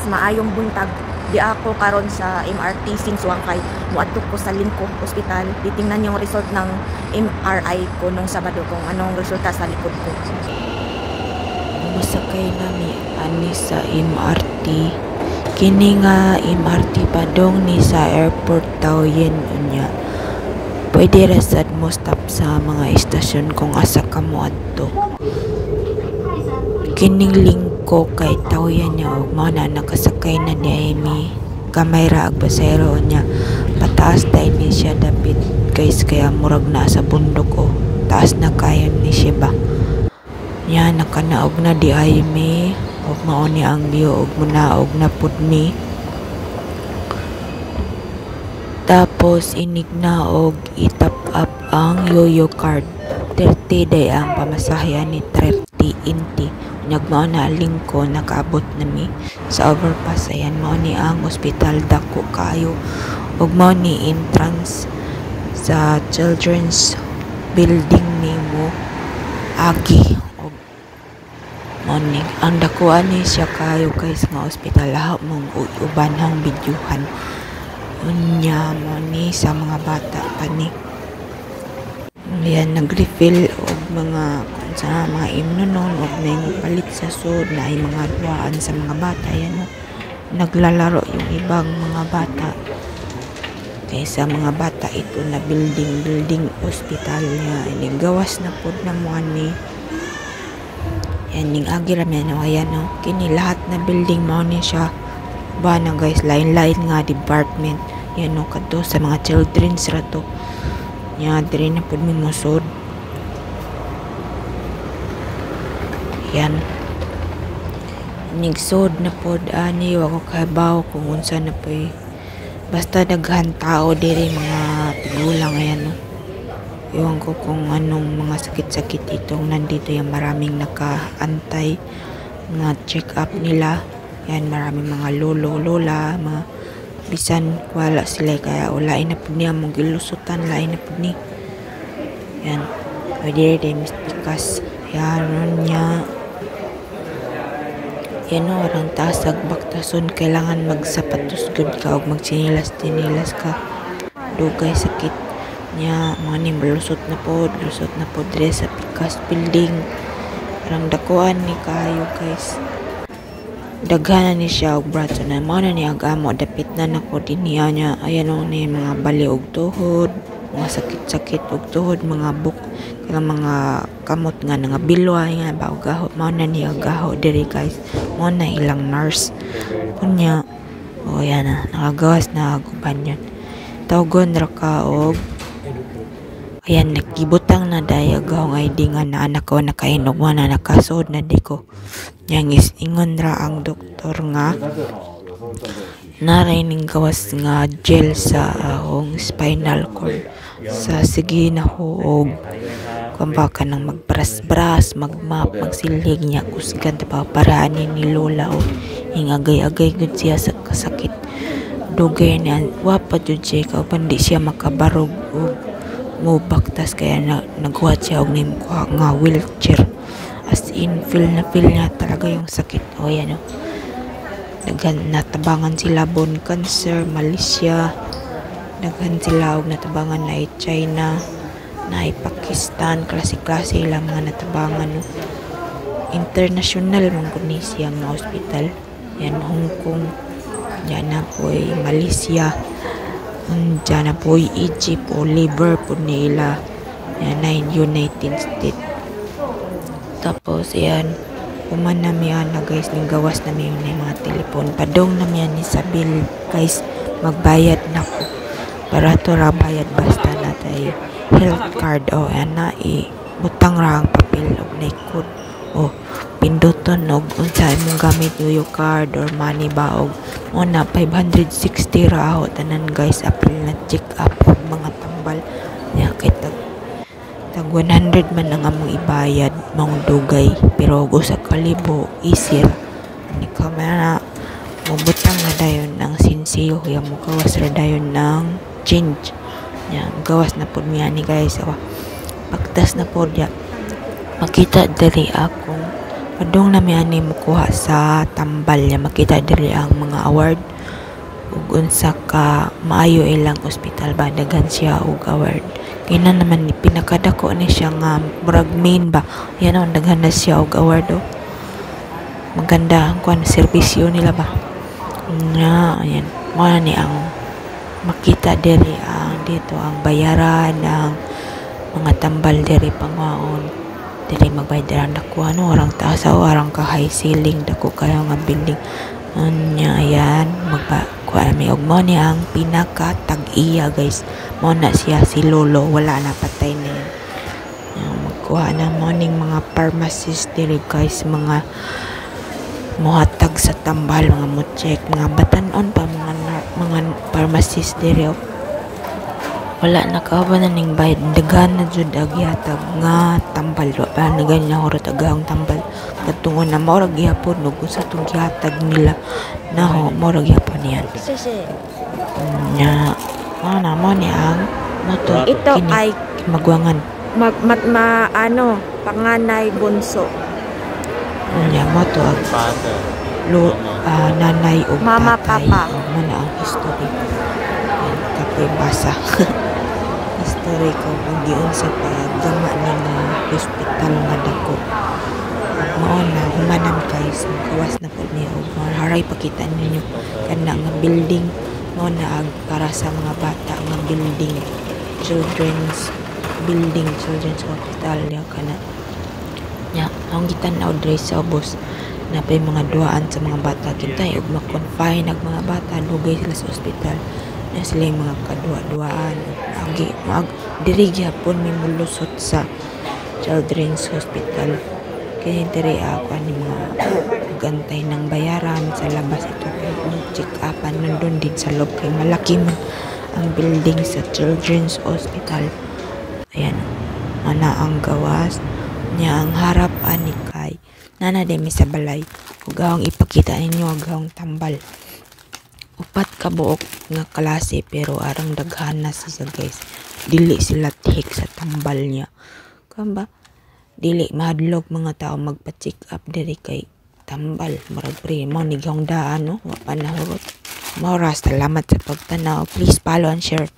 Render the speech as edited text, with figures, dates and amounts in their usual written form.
Maayong buntag di ako karon sa MRT since kay muadto ko sa Lingko Hospital. Titingnan yung result ng MRI ko nung Sabado kung anong resulta sa likod ko. Musakay nami ani sa MRT. Kini nga MRT padong ni sa airport Taoyen unya. Pwede ra sad mo stop sa mga istasyon kung asa ka moadto. Kining Lingko kay Taoyen niya og mao na nakasakay na ni Amy. Gamay ra ag pasahero niya. Pataas dai ni siya dapit guys kaya murag na sa bundok ko. Taas na kayo ni siya ba. Nya nakanaog na di Amy. Og mao ni ang view og munaog na pud mi. Tapos inig na og itap up ang yoyo card. 30 day ang pamasahe ni 30 inti. Nagmao na Lingko nakaabot na mi sa overpass. Ayan mao ni ang ospital dako kayo ug mao ni entrance sa children's building nimo agi og mao ni ang dako ani siya kayo guys nga ospital lahat mong ubanhang bidyuhan unya mo ni sa mga bata pa ni. Yan nag-refill og mga sa mga imnonon og may palit sa sud na ay mga duwaan sa mga bata yan naglalaro yung ibang mga bata kaya sa mga bata ito na building hospital niya ining gawas na pod na mo ani yan ning agi ra man ayan no kini lahat na building mo ni siya ba na guys lain nga department yan no kadto sa mga children's ra to nya diri na pod mi mosod. Yan nigsod na pod ani wa ko kabaw kung unsa na poy basta daghan tao diri mga tigulang ayan no. Iwan ko kung anong mga sakit-sakit itong nandito yung maraming nakaantay mga check up nila yan maraming mga lolo lola mga bisan wala sila kaya lain na po niya mong gilusutan lain na po ni yan pwede rin mistikas yan niya yan o orang tasag baktason kailangan magsapatos good ka o magsinilas ka dugay sakit niya mga ni lusot na po dre sa pikas building parang dakuan ni kayo guys daghanan ni siya og braso na mo na ni agamo dapit na nako dinhiya niya ayan o ni mga bali og tuhod mga sakit og tuhod mga buk kaya mga kamot nga nga bilwa nga ba og gaho mo na ni gaho diri guys mo na ilang nurse kunya o yan na nakagawas na guban yan tawgon ra ka og ayan nagkibutang na dayagaw nga ID nga na anak ko nakainog mo na nakasod na di ko yang is ingon ra ang doktor nga naraining gawas nga gel sa ahong spinal cord sa sige na huog kung baka nang magbras-bras magmap magsilig niya kusgan pa paraan ni lola o ingagay-agay gud siya sa kasakit dugay na wapa jud siya ka pandi siya makabarog og mo baktas kaya naghuwat siya og nim nga wheelchair as in feel niya talaga yung sakit o yan o daghan natabangan sila bone cancer Malaysia daghan sila og natabangan na China na Pakistan klase-klase lang mga natabangan no international mong kuno siya nga hospital yan Hong Kong yan na po Malaysia dyan na po Egypt o liver po nila yan na United States tapos yan kuman na miyan na guys ning gawas na miyan na mga telepon padong na miyan ni sa bill guys magbayad na po para to ra bayad basta na tayo health card o yan na butang ra ang papel o naikod o pinduton og unsa imong gamit yoyo card or money ba og mo na 560 ra ako tanan guys apil na check up og mga tambal ya kay tag 100 man ang among ibayad mong dugay pero og usa ka libo easy ra ni kamera mubutang na dayon ng sinsiyo ya mo gawas ra dayon ng change ya gawas na pud miya ni guys pagtas na pud ya makita diri akong Kadong na may ani mo kuha sa tambal niya makita diri ang mga award ug unsa ka maayo ilang ospital ba daghan siya og award. Kina naman ni pinakadako ni siya nga murag main ba. Yan ang daghan na siya og award oh. Maganda ang kuan serbisyo nila ba. Nga ayan. Mo na ni ang makita diri ang dito ang bayaran ng mga tambal diri pangaon. Dili magbayad ang dako ano orang taas o orang ka high ceiling dako kayo nga building nya ayan magkuha mi og mo ni ang pinaka tag-iya guys mo na siya si lolo wala na patay na yan magkuha na mo ning mga pharmacist diri guys mga mohatag sa tambal mga mo check mga batanon pa mga pharmacist diri wala nakaba na ning bayad daghan na jud agyatag nga tambal pa na ganyan horot agahong tambal katungon na mao ra gyapon ug sa tong gihatag nila naho mao ra gyapon yan nya ana mo ni ang moto Ito ay magwangan ano panganay bunso. nya moto ag nanay ug Mama, tatay papa. mo na ang history kapoy basa history ko kung giun sa paggama ni nga hospital nga dako mao na humanam guys kawas na po niya og haray pakita ninyo kana nga building mao na para sa mga bata nga building children's hospital ya kana nya ang gitan-aw diri sa ubos na pay mga duaan sa mga bata kitay ug ma-confine ang mga bata dugay sila sa ospital na sila yung mga kadua-duaan diri gyapon may mulusot sa children's hospital kaya diri ako ni mga gantay ng bayaran sa labas ito check upan nandun din sa loob kay malaki man ang building sa children's hospital ayan ana ang gawas niya ang harap ani kay nana de mi sa balay ug ang ipakita ninyo ang tambal upat ka buok nga klase pero arang daghan na siya guys dili sila tihik sa tambal niya kamba dili mahadlok mga tao magpa-check up diri kay tambal murag pre mo ni daan no wa pa nahurot maura salamat sa pagtanaw please follow and share